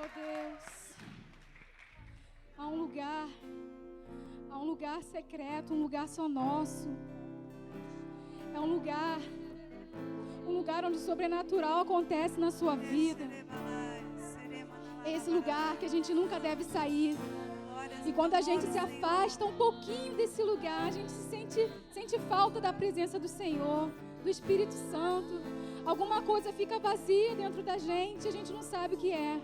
Oh Deus, há um lugar secreto, um lugar só nosso. É um lugar onde o sobrenatural acontece na sua vida. É esse lugar que a gente nunca deve sair. E quando a gente se afasta um pouquinho desse lugar, a gente sente falta da presença do Senhor, do Espírito Santo. Alguma coisa fica vazia dentro da gente, a gente não sabe o que é.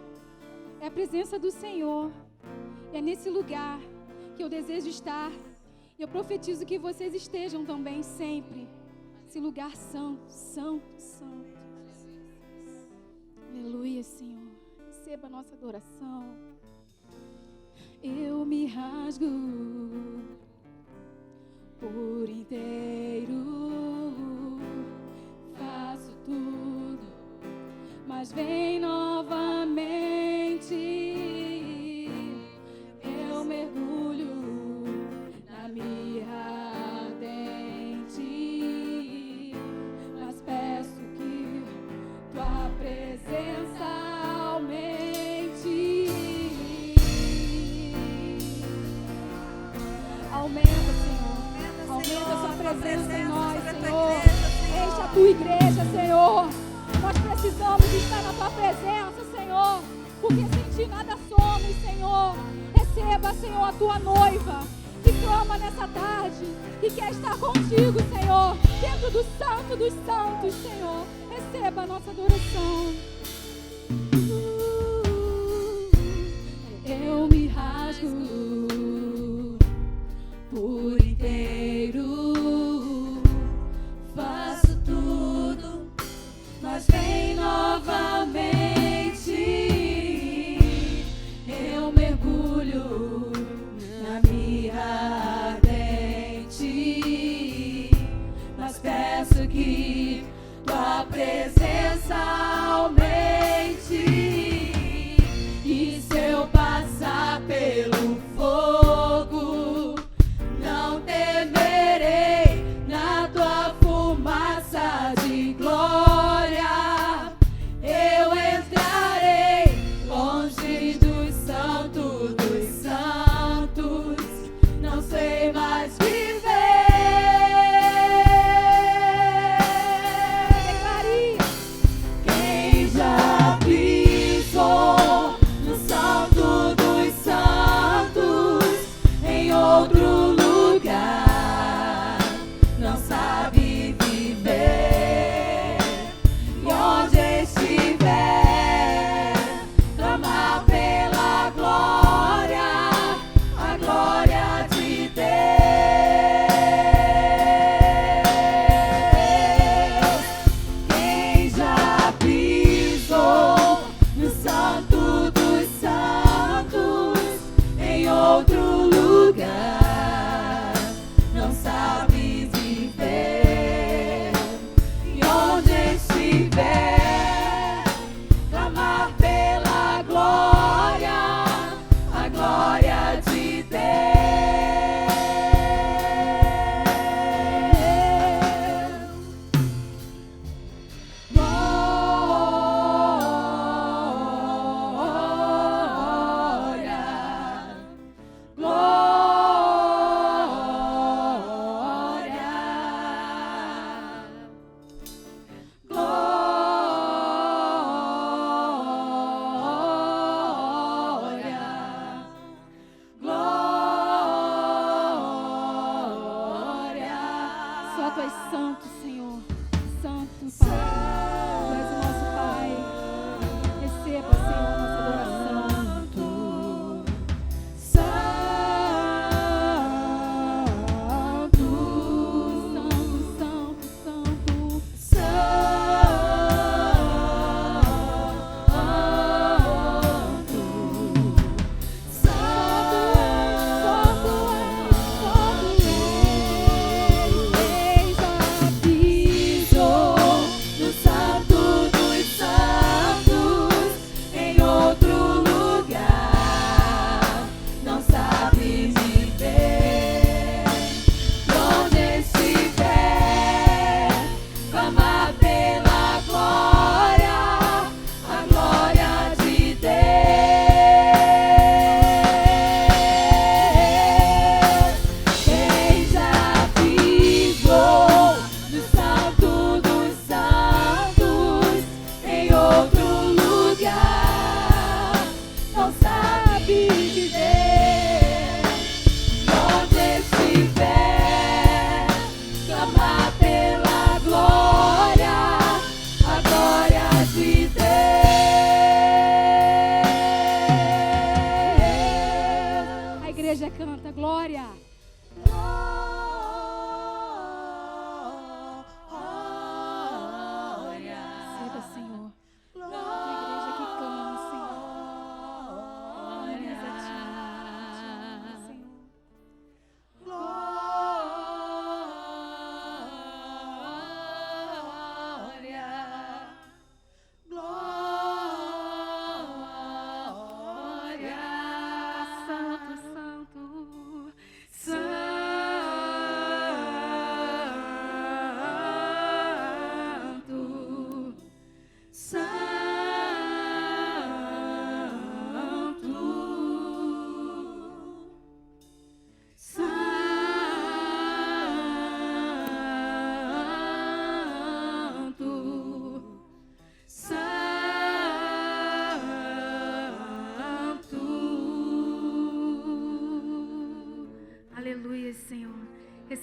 É a presença do Senhor. E é nesse lugar que eu desejo estar. E eu profetizo que vocês estejam também sempre. Esse lugar santo, santo, santo. Aleluia, Senhor. Receba a nossa adoração. Eu me rasgo por inteiro, faço tudo, mas vem novamente. Eu mergulho na mirra ardente, mas peço que tua presença aumente. Aumenta, Senhor. Aumenta a sua presença em nós, Senhor. Enche a tua igreja, Senhor. Nós precisamos estar na tua presença, Senhor. Porque sem ti nada somos, Senhor. Receba, Senhor, a tua noiva que clama nessa tarde, que quer estar contigo, Senhor, dentro do santo dos santos, Senhor. Receba a nossa adoração. Eu me rasgo por inteiro, faço tudo, mas vem novamente. Eu mergulho na mirra ardente, mas peço que tua presença aumente.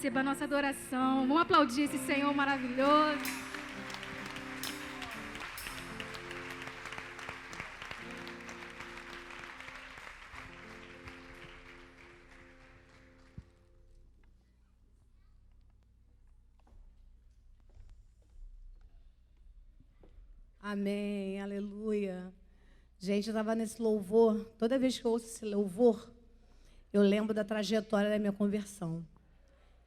receba a nossa adoração. Vamos aplaudir esse Senhor maravilhoso. Amém, aleluia. Gente, eu estava nesse louvor, toda vez que eu ouço esse louvor, eu lembro da trajetória da minha conversão.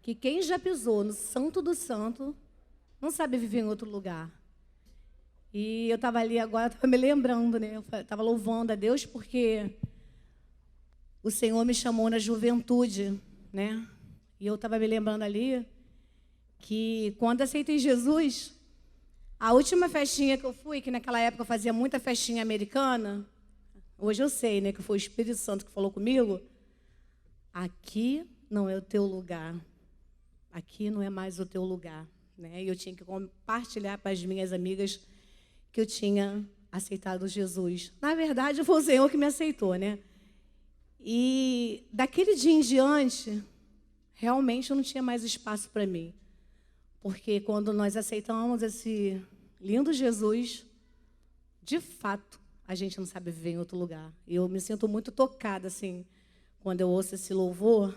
Que quem já pisou no Santo do Santo não sabe viver em outro lugar. E eu estava ali agora, estava me lembrando, né? Eu estava louvando a Deus porque o Senhor me chamou na juventude, né? E eu estava me lembrando ali que quando aceitei Jesus, a última festinha que eu fui, que naquela época eu fazia muita festinha americana, hoje eu sei, né, que foi o Espírito Santo que falou comigo, aqui não é o teu lugar, aqui não é mais o teu lugar, né? E eu tinha que compartilhar para as minhas amigas que eu tinha aceitado Jesus. Na verdade, foi o Senhor que me aceitou, né? E daquele dia em diante, realmente não tinha mais espaço para mim. Porque quando nós aceitamos esse lindo Jesus, de fato, a gente não sabe viver em outro lugar. E eu me sinto muito tocada, assim, quando eu ouço esse louvor.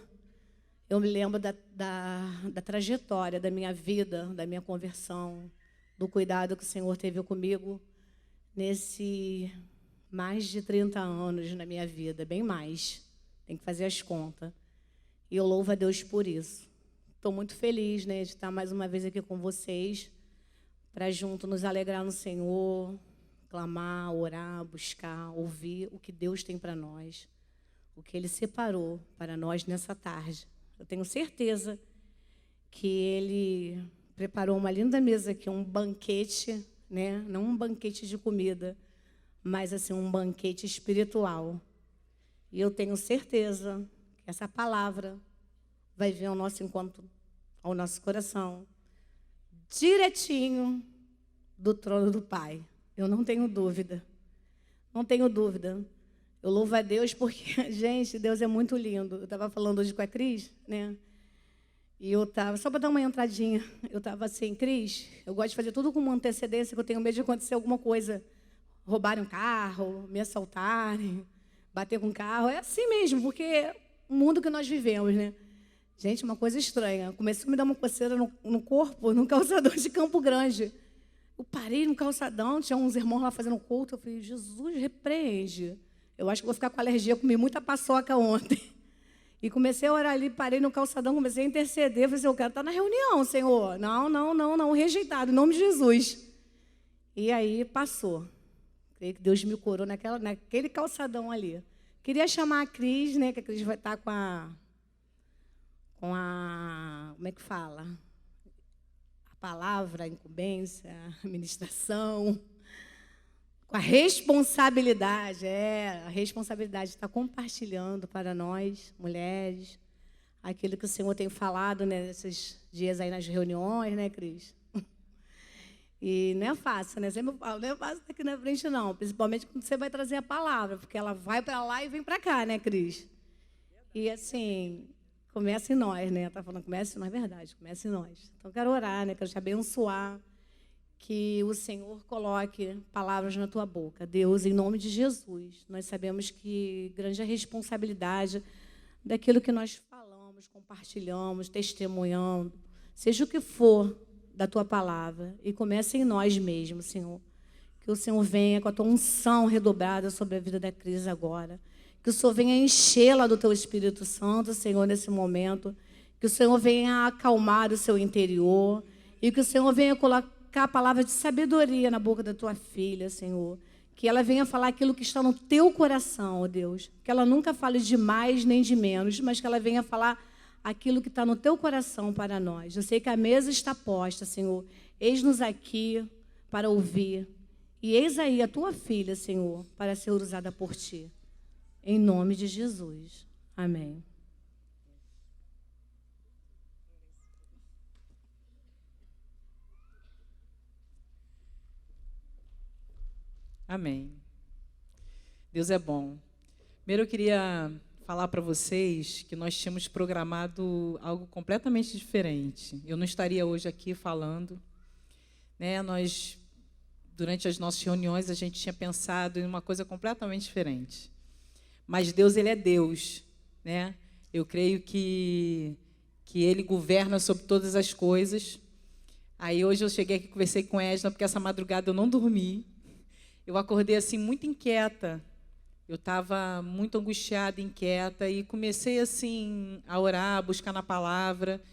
Eu me lembro da trajetória da minha vida, da minha conversão, do cuidado que o Senhor teve comigo nesse mais de 30 anos na minha vida, bem mais. Tem que fazer as contas. E eu louvo a Deus por isso. Estou muito feliz, né, de estar mais uma vez aqui com vocês, para junto nos alegrar no Senhor, clamar, orar, buscar, ouvir o que Deus tem para nós, o que Ele separou para nós nessa tarde. Eu tenho certeza que Ele preparou uma linda mesa aqui, um banquete, né, não um banquete de comida, mas assim um banquete espiritual. E eu tenho certeza que essa palavra vai vir ao nosso encontro, ao nosso coração, direitinho do trono do Pai. Eu não tenho dúvida. Não tenho dúvida. Eu louvo a Deus porque, gente, Deus é muito lindo. Eu estava falando hoje com a Cris, né? E eu estava, só para dar uma entradinha, eu estava assim, Cris, eu gosto de fazer tudo com uma antecedência, que eu tenho medo de acontecer alguma coisa. Roubarem um carro, me assaltarem, bater com um carro. É assim mesmo, porque é o mundo que nós vivemos, né? Gente, uma coisa estranha. Começou a me dar uma coceira no corpo, num calçadão de Campo Grande. Eu parei no calçadão, tinha uns irmãos lá fazendo culto. Eu falei, Jesus, repreende. Eu acho que vou ficar com alergia, eu comi muita paçoca ontem. E comecei a orar ali, parei no calçadão, comecei a interceder. Falei assim, eu quero estar na reunião, Senhor. Não, rejeitado, em nome de Jesus. E aí passou. Creio que Deus me curou naquele calçadão ali. Queria chamar a Cris, né, que a Cris vai estar com a como é que fala? A palavra, a incumbência, a ministração, com a responsabilidade, a responsabilidade de estar compartilhando para nós, mulheres, aquilo que o Senhor tem falado, né, nesses dias aí nas reuniões, né, Cris? E não é fácil, né? Sempre eu falo, não é fácil estar aqui na frente, não. Principalmente quando você vai trazer a palavra, porque ela vai para lá e vem para cá, né, Cris? E assim, começa em nós, né? Está falando, começa em nós, é verdade, começa em nós. Então, quero orar, né? Quero te abençoar, que o Senhor coloque palavras na tua boca. Deus, em nome de Jesus, nós sabemos que grande é a responsabilidade daquilo que nós falamos, compartilhamos, testemunhando, seja o que for da tua palavra, e comece em nós mesmos, Senhor. Que o Senhor venha com a tua unção redobrada sobre a vida da Cris agora. Que o Senhor venha enchê-la do teu Espírito Santo, Senhor, nesse momento. Que o Senhor venha acalmar o seu interior. E que o Senhor venha colocar a palavra de sabedoria na boca da tua filha, Senhor. Que ela venha falar aquilo que está no teu coração, ó Deus. Que ela nunca fale de mais nem de menos, mas que ela venha falar aquilo que está no teu coração para nós. Eu sei que a mesa está posta, Senhor. Eis-nos aqui para ouvir. E eis aí a tua filha, Senhor, para ser usada por ti. Em nome de Jesus. Amém. Amém. Deus é bom. Primeiro eu queria falar para vocês que nós tínhamos programado algo completamente diferente. Eu não estaria hoje aqui falando, né? Durante as nossas reuniões, a gente tinha pensado em uma coisa completamente diferente. Mas Deus, Ele é Deus, né? Eu creio que Ele governa sobre todas as coisas. Aí hoje eu cheguei aqui, conversei com a Edna, porque essa madrugada eu não dormi. Eu acordei assim muito inquieta. Eu estava muito angustiada, inquieta, e comecei assim a orar, a buscar na palavra.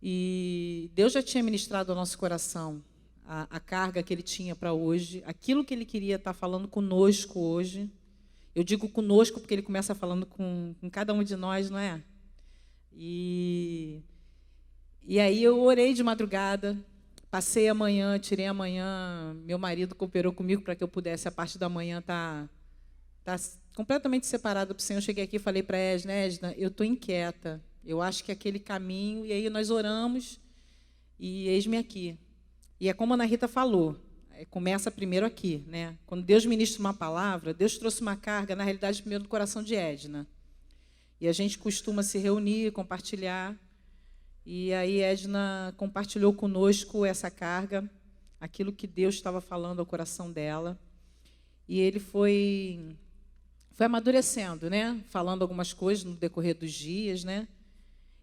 E Deus já tinha ministrado ao nosso coração a carga que Ele tinha para hoje, aquilo que Ele queria estar falando conosco hoje. Eu digo conosco porque Ele começa falando com cada um de nós, não é? E aí eu orei de madrugada, passei a manhã, tirei a manhã, meu marido cooperou comigo para que eu pudesse, a parte da manhã, estar completamente separada para o Senhor. Eu cheguei aqui e falei para a Edna, eu estou inquieta, eu acho que é aquele caminho, e aí nós oramos, e eis-me aqui. E é como a Ana Rita falou, começa primeiro aqui, né? Quando Deus ministra uma palavra, Deus trouxe uma carga, na realidade, primeiro do coração de Edna. E a gente costuma se reunir, compartilhar. E aí Edna compartilhou conosco essa carga, aquilo que Deus estava falando ao coração dela. E ele foi amadurecendo, né? Falando algumas coisas no decorrer dos dias, né?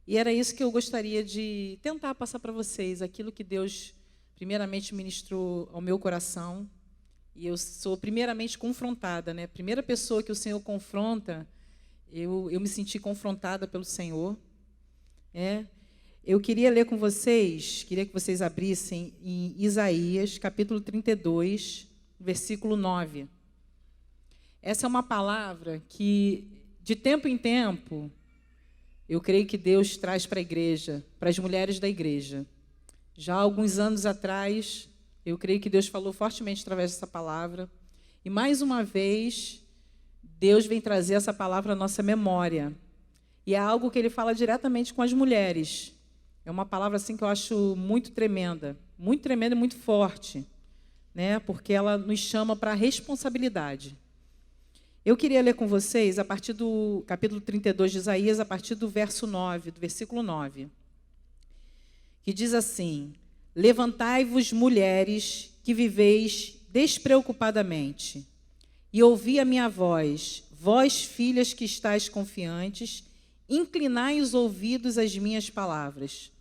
E era isso que eu gostaria de tentar passar para vocês, aquilo que Deus primeiramente ministrou ao meu coração. E eu sou primeiramente confrontada, né? Primeira pessoa que o Senhor confronta, eu me senti confrontada pelo Senhor. Eu queria ler com vocês, queria que vocês abrissem em Isaías, capítulo 32, versículo 9. Essa é uma palavra que, de tempo em tempo, eu creio que Deus traz para a igreja, para as mulheres da igreja. Já há alguns anos atrás, eu creio que Deus falou fortemente através dessa palavra. E, mais uma vez, Deus vem trazer essa palavra à nossa memória. E é algo que Ele fala diretamente com as mulheres. É uma palavra assim que eu acho muito tremenda e muito forte, né? Porque ela nos chama para a responsabilidade. Eu queria ler com vocês, a partir do capítulo 32 de Isaías, a partir do verso 9, do versículo 9, que diz assim: levantai-vos, mulheres, que viveis despreocupadamente, e ouvi a minha voz, vós, filhas que estáis confiantes, inclinai os ouvidos às minhas palavras.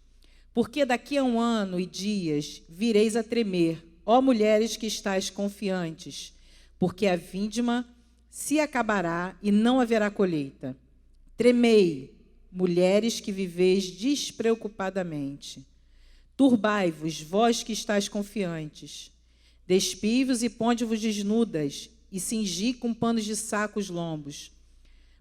Porque daqui a 1 ano e dias vireis a tremer, ó mulheres que estáis confiantes, porque a vindima se acabará e não haverá colheita. Tremei, mulheres que viveis despreocupadamente. Turbai-vos, vós que estáis confiantes. Despive-vos e ponde-vos desnudas, e cingi com panos de saco os lombos.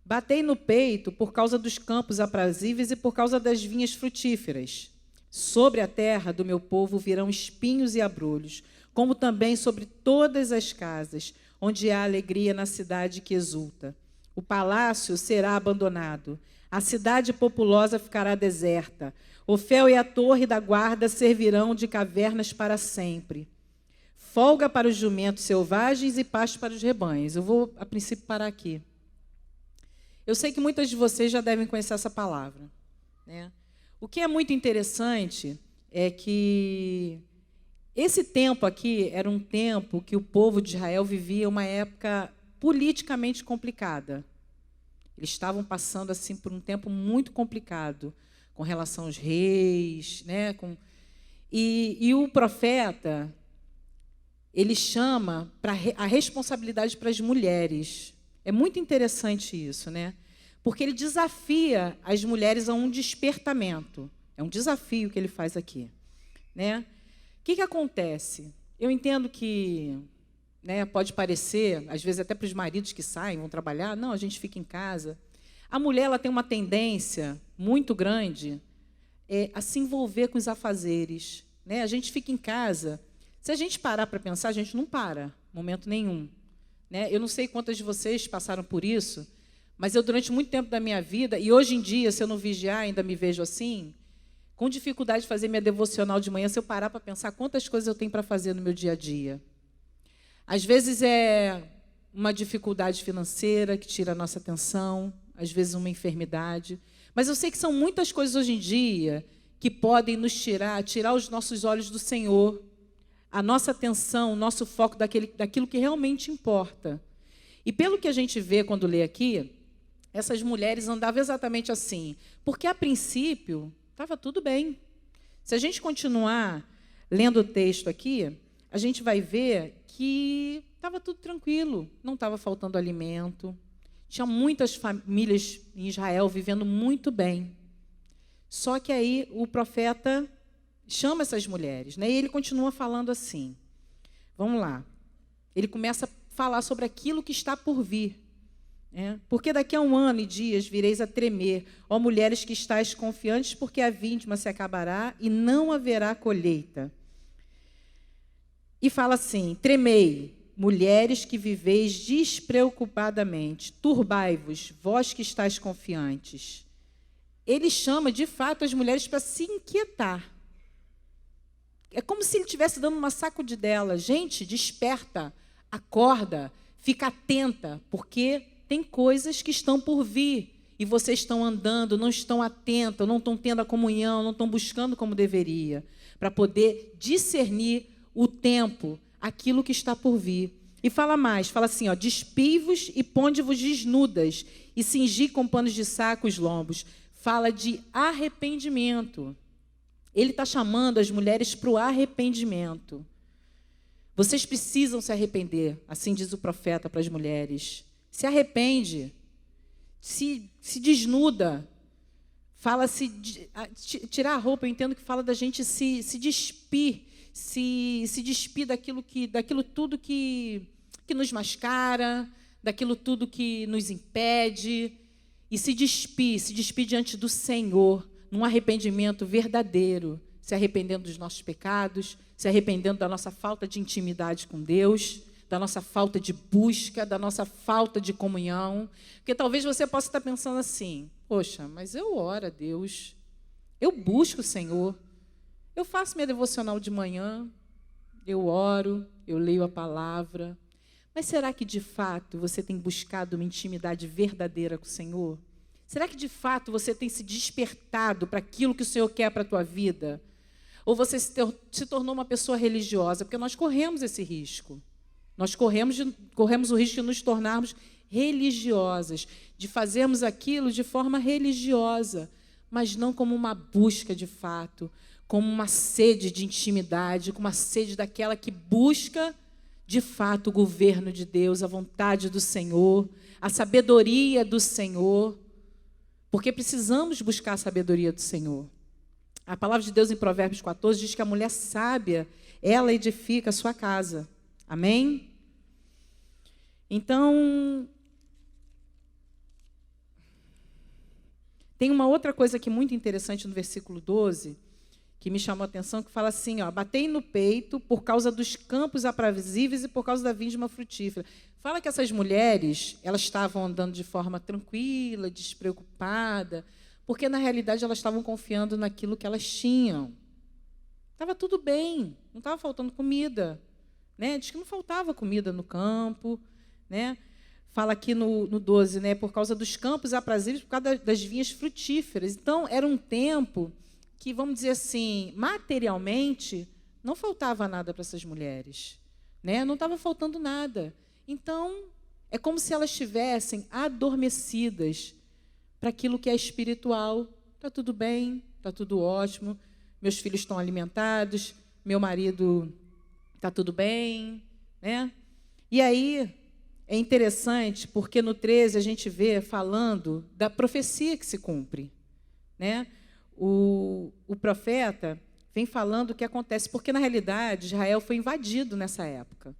Batei no peito por causa dos campos aprazíveis e por causa das vinhas frutíferas. Sobre a terra do meu povo virão espinhos e abrolhos, como também sobre todas as casas, onde há alegria na cidade que exulta. O palácio será abandonado, a cidade populosa ficará deserta. Ofel e a torre da guarda servirão de cavernas para sempre. Folga para os jumentos selvagens e pasto para os rebanhos. Eu vou, a princípio, parar aqui. Eu sei que muitas de vocês já devem conhecer essa palavra, né? O que é muito interessante é que esse tempo aqui era um tempo que o povo de Israel vivia uma época politicamente complicada. Eles estavam passando assim por um tempo muito complicado com relação aos reis, né? E o profeta, ele chama a responsabilidade para as mulheres. É muito interessante isso, né? Porque ele desafia as mulheres a um despertamento. É um desafio que ele faz aqui, né? O que acontece? Eu entendo que, né, pode parecer, às vezes até para os maridos que saem, vão trabalhar, não, a gente fica em casa. A mulher, ela tem uma tendência muito grande a se envolver com os afazeres, né? A gente fica em casa. Se a gente parar para pensar, a gente não para, momento nenhum, né? Eu não sei quantas de vocês passaram por isso, mas eu, durante muito tempo da minha vida, e hoje em dia, se eu não vigiar, ainda me vejo assim, com dificuldade de fazer minha devocional de manhã, se eu parar para pensar quantas coisas eu tenho para fazer no meu dia a dia. Às vezes é uma dificuldade financeira que tira a nossa atenção, às vezes uma enfermidade. Mas eu sei que são muitas coisas hoje em dia que podem nos tirar os nossos olhos do Senhor, a nossa atenção, o nosso foco daquilo que realmente importa. E pelo que a gente vê quando lê aqui, essas mulheres andavam exatamente assim, porque a princípio estava tudo bem. Se a gente continuar lendo o texto aqui, a gente vai ver que estava tudo tranquilo, não estava faltando alimento. Tinha muitas famílias em Israel vivendo muito bem. Só que aí o profeta chama essas mulheres, né? E ele continua falando assim. Vamos lá. Ele começa a falar sobre aquilo que está por vir. Né? Porque daqui a 1 ano e dias vireis a tremer, ó mulheres que estáis confiantes, porque a vindima se acabará e não haverá colheita. E fala assim: tremei, mulheres que viveis despreocupadamente, turbai-vos, vós que estáis confiantes. Ele chama, de fato, as mulheres para se inquietar. É como se ele estivesse dando uma sacudidela. Gente, desperta, acorda, fica atenta, porque tem coisas que estão por vir e vocês estão andando, não estão atentos, não estão tendo a comunhão, não estão buscando como deveria, para poder discernir o tempo, aquilo que está por vir. E fala mais, fala assim, ó, despii-vos e ponde-vos desnudas e cingi com panos de saco os lombos. Fala de arrependimento. Ele está chamando as mulheres para o arrependimento. Vocês precisam se arrepender, assim diz o profeta para as mulheres. Se arrepende, se desnuda. Fala-se, tirar a roupa, eu entendo que fala da gente se despir, se despir daquilo tudo que nos mascara, daquilo tudo que nos impede, e se despir diante do Senhor, num arrependimento verdadeiro, se arrependendo dos nossos pecados, se arrependendo da nossa falta de intimidade com Deus, da nossa falta de busca, da nossa falta de comunhão. Porque talvez você possa estar pensando assim, poxa, mas eu oro a Deus, eu busco o Senhor, eu faço minha devocional de manhã, eu oro, eu leio a palavra. Mas será que, de fato, você tem buscado uma intimidade verdadeira com o Senhor? Será que, de fato, você tem se despertado para aquilo que o Senhor quer para a tua vida? Ou você se tornou uma pessoa religiosa? Porque nós corremos esse risco. Nós corremos o risco de nos tornarmos religiosas, de fazermos aquilo de forma religiosa, mas não como uma busca de fato, como uma sede de intimidade, como uma sede daquela que busca de fato o governo de Deus, a vontade do Senhor, a sabedoria do Senhor, porque precisamos buscar a sabedoria do Senhor. A palavra de Deus em Provérbios 14 diz que a mulher sábia, ela edifica a sua casa. Amém? Então, tem uma outra coisa aqui muito interessante no versículo 12, que me chamou a atenção, que fala assim, ó, batei no peito por causa dos campos aprazíveis e por causa da vindima frutífera. Fala que essas mulheres, elas estavam andando de forma tranquila, despreocupada, porque, na realidade, elas estavam confiando naquilo que elas tinham. Estava tudo bem, não estava faltando comida. Né? Diz que não faltava comida no campo. Né? Fala aqui no 12, né? Por causa dos campos aprazíveis, por causa das vinhas frutíferas. Então, era um tempo que, vamos dizer assim, materialmente, não faltava nada para essas mulheres. Né? Não estava faltando nada. Então, é como se elas estivessem adormecidas para aquilo que é espiritual. Está tudo bem, está tudo ótimo, meus filhos estão alimentados, meu marido está tudo bem. Né? E aí, é interessante, porque no 13 a gente vê falando da profecia que se cumpre. Né? O profeta vem falando o que acontece, porque, na realidade, Israel foi invadido nessa época.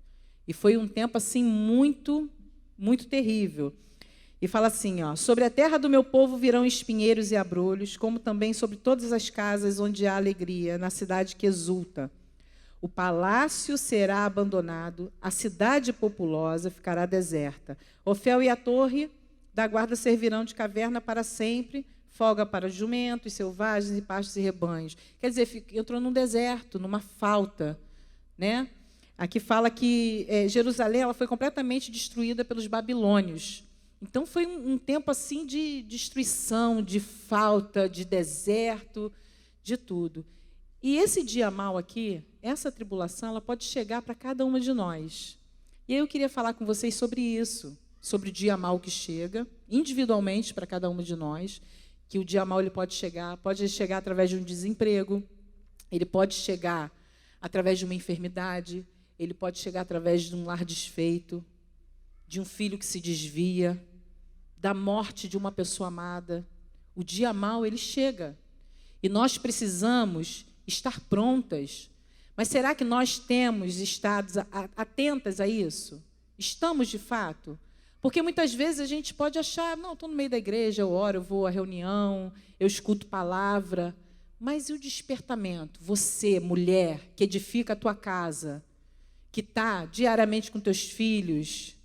E foi um tempo assim muito, muito terrível. E fala assim, ó, sobre a terra do meu povo virão espinheiros e abrolhos, como também sobre todas as casas onde há alegria, na cidade que exulta. O palácio será abandonado, a cidade populosa ficará deserta. Ofel e a torre da guarda servirão de caverna para sempre, folga para jumentos, selvagens e pastos e rebanhos. Quer dizer, entrou num deserto, numa falta. Né? Aqui fala que Jerusalém ela foi completamente destruída pelos babilônios. Então foi um tempo assim de destruição, de falta, de deserto, de tudo. E esse dia mau aqui, essa tribulação, ela pode chegar para cada uma de nós. E aí eu queria falar com vocês sobre isso, sobre o dia mau que chega, individualmente para cada uma de nós, que o dia mau ele pode chegar através de um desemprego, ele pode chegar através de uma enfermidade, ele pode chegar através de um lar desfeito, de um filho que se desvia, da morte de uma pessoa amada. O dia mau, ele chega. E nós precisamos estar prontas. Mas será que nós temos estado atentas a isso? Estamos, de fato? Porque muitas vezes a gente pode achar, não, estou no meio da igreja, eu oro, eu vou à reunião, eu escuto palavra. Mas e o despertamento? Você, mulher, que edifica a tua casa, que está diariamente com teus filhos,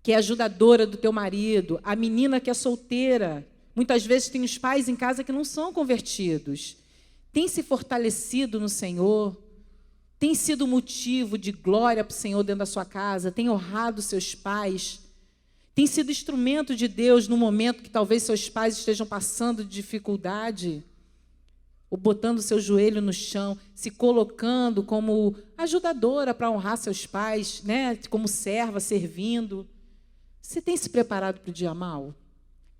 que é ajudadora do teu marido, a menina que é solteira, muitas vezes tem os pais em casa que não são convertidos, tem se fortalecido no Senhor, tem sido motivo de glória para o Senhor dentro da sua casa, tem honrado seus pais, tem sido instrumento de Deus no momento que talvez seus pais estejam passando de dificuldade, ou botando seu joelho no chão, se colocando como ajudadora para honrar seus pais, né? Como serva, servindo. Você tem se preparado para o dia mau?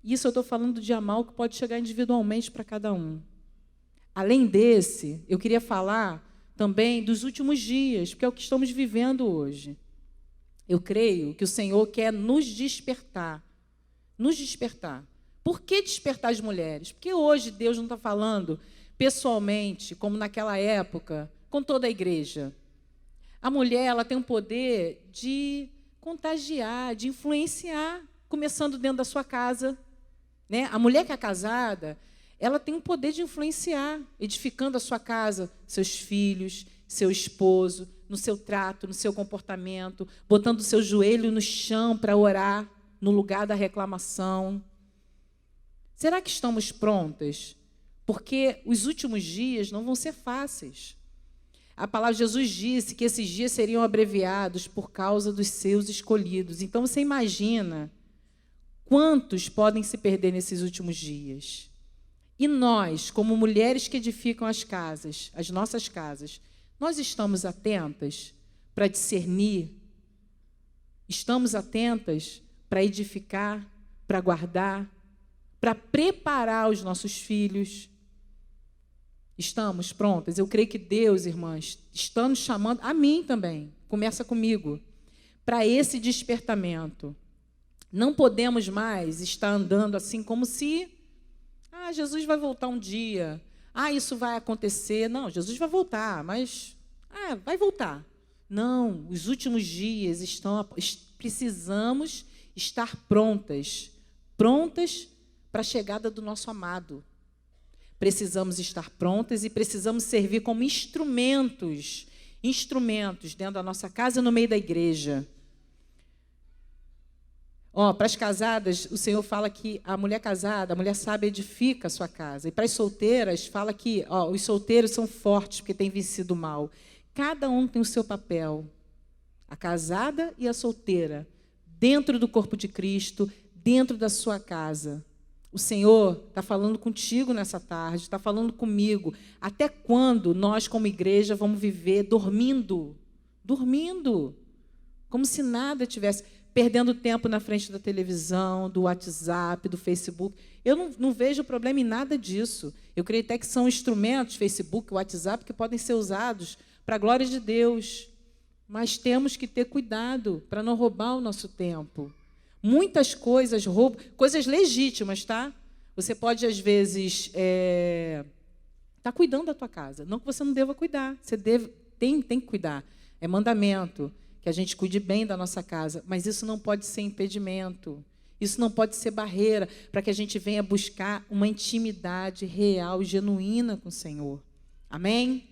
Isso eu estou falando do dia mau que pode chegar individualmente para cada um. Além desse, eu queria falar também dos últimos dias, porque é o que estamos vivendo hoje. Eu creio que o Senhor quer nos despertar. Nos despertar. Por que despertar as mulheres? Porque hoje Deus não está falando pessoalmente, como naquela época, com toda a igreja. A mulher, ela tem o poder de contagiar, de influenciar, começando dentro da sua casa, né? A mulher que é casada, ela tem o poder de influenciar, edificando a sua casa, seus filhos, seu esposo, no seu trato, no seu comportamento, botando o seu joelho no chão para orar, no lugar da reclamação. Será que estamos prontas? Porque os últimos dias não vão ser fáceis. A palavra de Jesus disse que esses dias seriam abreviados por causa dos seus escolhidos. Então, você imagina quantos podem se perder nesses últimos dias. E nós, como mulheres que edificam as casas, as nossas casas, nós estamos atentas para discernir? Estamos atentas para edificar, para guardar, para preparar os nossos filhos? Estamos prontas? Eu creio que Deus, irmãs, está nos chamando, a mim também, começa comigo, para esse despertamento. Não podemos mais estar andando assim como se, Jesus vai voltar um dia, isso vai acontecer. Não, Jesus vai voltar, mas, vai voltar. Não, os últimos dias precisamos estar prontas para a chegada do nosso amado. Precisamos estar prontas e precisamos servir como instrumentos dentro da nossa casa e no meio da igreja. Para as casadas, o Senhor fala que a mulher casada, a mulher sábia edifica a sua casa. E para as solteiras, fala que os solteiros são fortes porque têm vencido o mal. Cada um tem o seu papel. A casada e a solteira, dentro do corpo de Cristo, dentro da sua casa. O Senhor está falando contigo nessa tarde, está falando comigo. Até quando nós, como igreja, vamos viver dormindo? Dormindo. Como se nada tivesse. Perdendo tempo na frente da televisão, do WhatsApp, do Facebook. Eu não vejo problema em nada disso. Eu creio até que são instrumentos, Facebook, WhatsApp, que podem ser usados para a glória de Deus. Mas temos que ter cuidado para não roubar o nosso tempo. Muitas coisas roubam, coisas legítimas, tá? Você pode, às vezes, estar cuidando da tua casa. Não que você não deva cuidar. Você tem que cuidar. É mandamento que a gente cuide bem da nossa casa. Mas isso não pode ser impedimento. Isso não pode ser barreira para que a gente venha buscar uma intimidade real, genuína com o Senhor. Amém?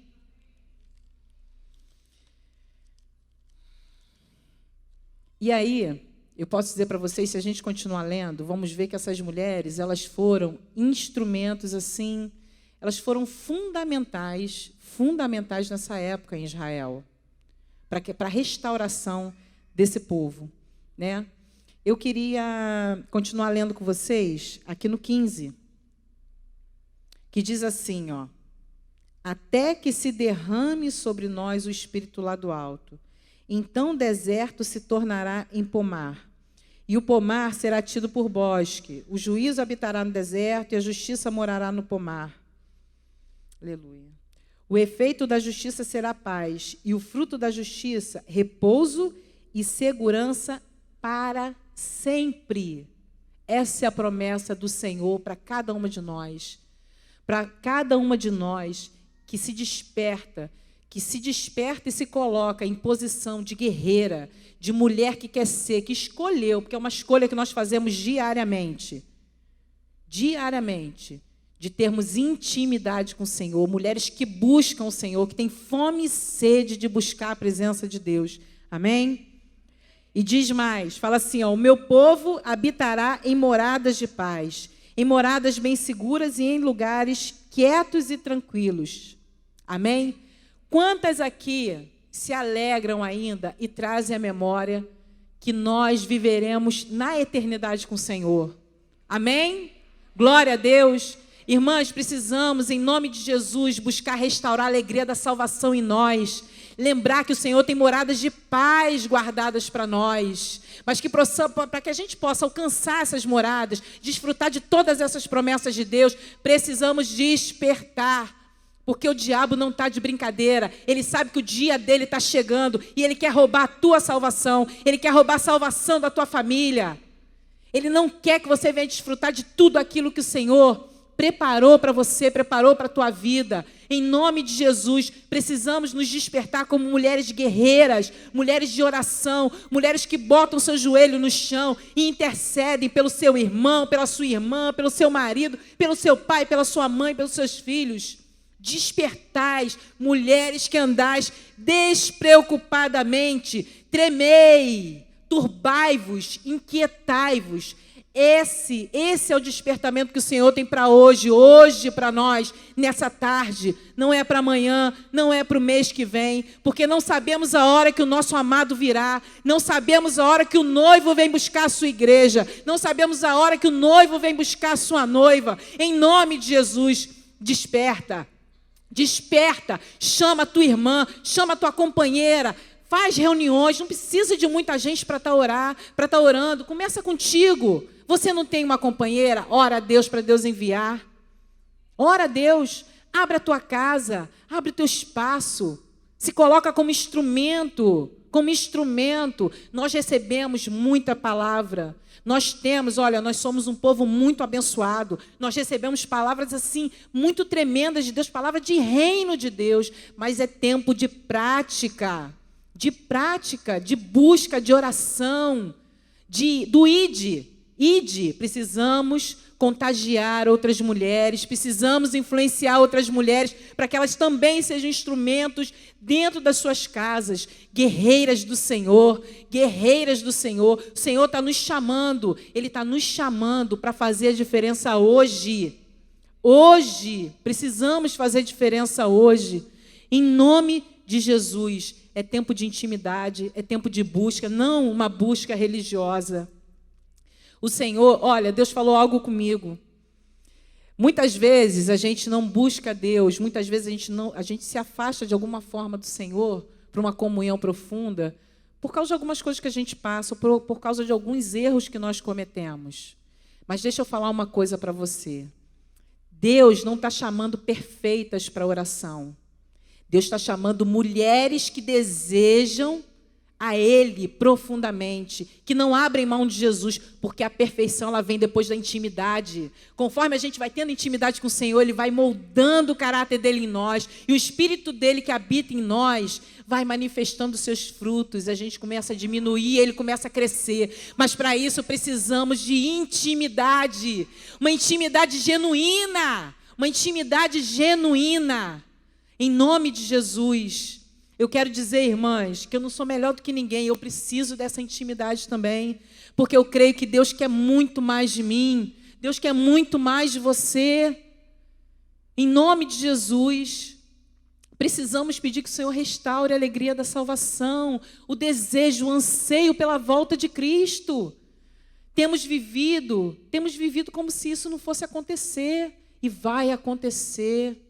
E aí, eu posso dizer para vocês, se a gente continuar lendo, vamos ver que essas mulheres, elas foram instrumentos assim, elas foram fundamentais nessa época em Israel, para a restauração desse povo, né? Eu queria continuar lendo com vocês aqui no 15, que diz assim, ó: até que se derrame sobre nós o Espírito lá do alto. Então o deserto se tornará em pomar, e o pomar será tido por bosque. O juízo habitará no deserto, e a justiça morará no pomar. Aleluia. O efeito da justiça será paz, e o fruto da justiça, repouso e segurança para sempre. Essa é a promessa do Senhor para cada uma de nós. Para cada uma de nós que se desperta e se coloca em posição de guerreira, de mulher que quer ser, que escolheu, porque é uma escolha que nós fazemos diariamente, de termos intimidade com o Senhor, mulheres que buscam o Senhor, que têm fome e sede de buscar a presença de Deus. Amém? E diz mais, fala assim, ó: o meu povo habitará em moradas de paz, em moradas bem seguras e em lugares quietos e tranquilos. Amém? Quantas aqui se alegram ainda e trazem à memória que nós viveremos na eternidade com o Senhor? Amém? Glória a Deus. Irmãs, precisamos, em nome de Jesus, buscar restaurar a alegria da salvação em nós. Lembrar que o Senhor tem moradas de paz guardadas para nós. Mas que para que a gente possa alcançar essas moradas, desfrutar de todas essas promessas de Deus, precisamos despertar. Porque o diabo não está de brincadeira. Ele sabe que o dia dele está chegando e ele quer roubar a tua salvação. Ele quer roubar a salvação da tua família. Ele não quer que você venha desfrutar de tudo aquilo que o Senhor preparou para você, preparou para a tua vida. Em nome de Jesus, precisamos nos despertar como mulheres guerreiras, mulheres de oração, mulheres que botam seu joelho no chão e intercedem pelo seu irmão, pela sua irmã, pelo seu marido, pelo seu pai, pela sua mãe, pelos seus filhos. Despertais, mulheres que andais despreocupadamente, tremei, turbai-vos, inquietai-vos. Esse é o despertamento que o Senhor tem para hoje para nós, nessa tarde. Não é para amanhã, não é para o mês que vem, porque não sabemos a hora que o nosso amado virá, não sabemos a hora que o noivo vem buscar a sua igreja, não sabemos a hora que o noivo vem buscar a sua noiva. Em nome de Jesus, desperta. Desperta, chama a tua irmã, chama a tua companheira, faz reuniões, não precisa de muita gente para estar orando, começa contigo. Você não tem uma companheira? Ora a Deus para Deus enviar. Ora a Deus, abre a tua casa, abre o teu espaço, se coloca como instrumento. Nós recebemos muita palavra. Nós somos um povo muito abençoado. Nós recebemos palavras assim, muito tremendas de Deus, palavra de reino de Deus. Mas é tempo de prática, de busca, de oração, do ide. Precisamos contagiar outras mulheres, precisamos influenciar outras mulheres para que elas também sejam instrumentos dentro das suas casas, guerreiras do Senhor. O Senhor está nos chamando, Ele está nos chamando para fazer a diferença hoje. Precisamos fazer diferença hoje. Em nome de Jesus, é tempo de intimidade, é tempo de busca, não uma busca religiosa. O Senhor, Deus falou algo comigo. Muitas vezes a gente não busca Deus, muitas vezes a gente se afasta de alguma forma do Senhor para uma comunhão profunda, por causa de algumas coisas que a gente passa, por causa de alguns erros que nós cometemos. Mas deixa eu falar uma coisa para você. Deus não está chamando perfeitas para oração. Deus está chamando mulheres que desejam a Ele profundamente, que não abrem mão de Jesus, porque a perfeição ela vem depois da intimidade. Conforme a gente vai tendo intimidade com o Senhor, Ele vai moldando o caráter dEle em nós, e o Espírito dEle que habita em nós vai manifestando os seus frutos, a gente começa a diminuir, Ele começa a crescer. Mas para isso precisamos de intimidade, uma intimidade genuína, em nome de Jesus. Eu quero dizer, irmãs, que eu não sou melhor do que ninguém, eu preciso dessa intimidade também, porque eu creio que Deus quer muito mais de mim, Deus quer muito mais de você. Em nome de Jesus, precisamos pedir que o Senhor restaure a alegria da salvação, o desejo, o anseio pela volta de Cristo. temos vivido como se isso não fosse acontecer, e vai acontecer.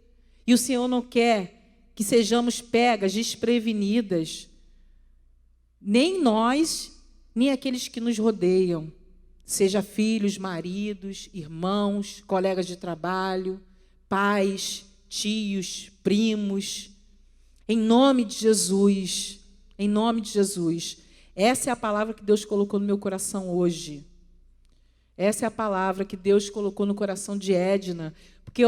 E o Senhor não quer que sejamos pegas, desprevenidas, nem nós, nem aqueles que nos rodeiam, seja filhos, maridos, irmãos, colegas de trabalho, pais, tios, primos. Em nome de Jesus, em nome de Jesus. Essa é a palavra que Deus colocou no meu coração hoje. Essa é a palavra que Deus colocou no coração de Edna. Porque,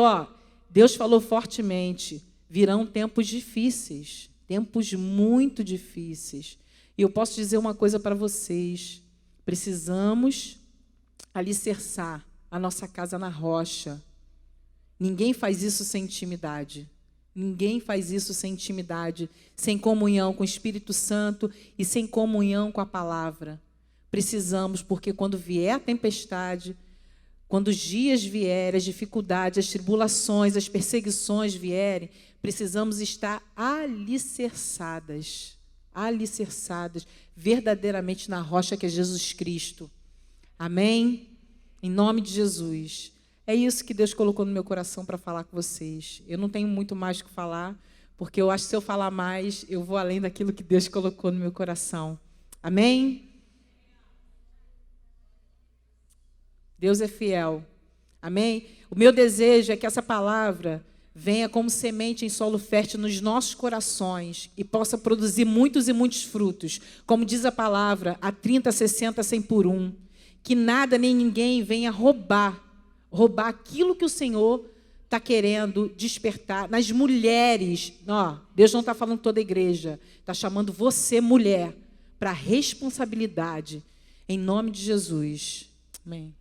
Deus falou fortemente, virão tempos difíceis, tempos muito difíceis. E eu posso dizer uma coisa para vocês, precisamos alicerçar a nossa casa na rocha. Ninguém faz isso sem intimidade. Ninguém faz isso sem intimidade, sem comunhão com o Espírito Santo e sem comunhão com a palavra. Precisamos, porque quando vier a tempestade, quando os dias vierem, as dificuldades, as tribulações, as perseguições vierem, precisamos estar alicerçadas verdadeiramente na rocha que é Jesus Cristo. Amém? Em nome de Jesus. É isso que Deus colocou no meu coração para falar com vocês. Eu não tenho muito mais o que falar, porque eu acho que se eu falar mais, eu vou além daquilo que Deus colocou no meu coração. Amém? Deus é fiel. Amém? O meu desejo é que essa palavra venha como semente em solo fértil nos nossos corações e possa produzir muitos e muitos frutos. Como diz a palavra, a 30, 60, 100 por 1. Que nada nem ninguém venha roubar aquilo que o Senhor está querendo despertar nas mulheres. Deus não está falando toda a igreja, está chamando você, mulher, para a responsabilidade. Em nome de Jesus. Amém.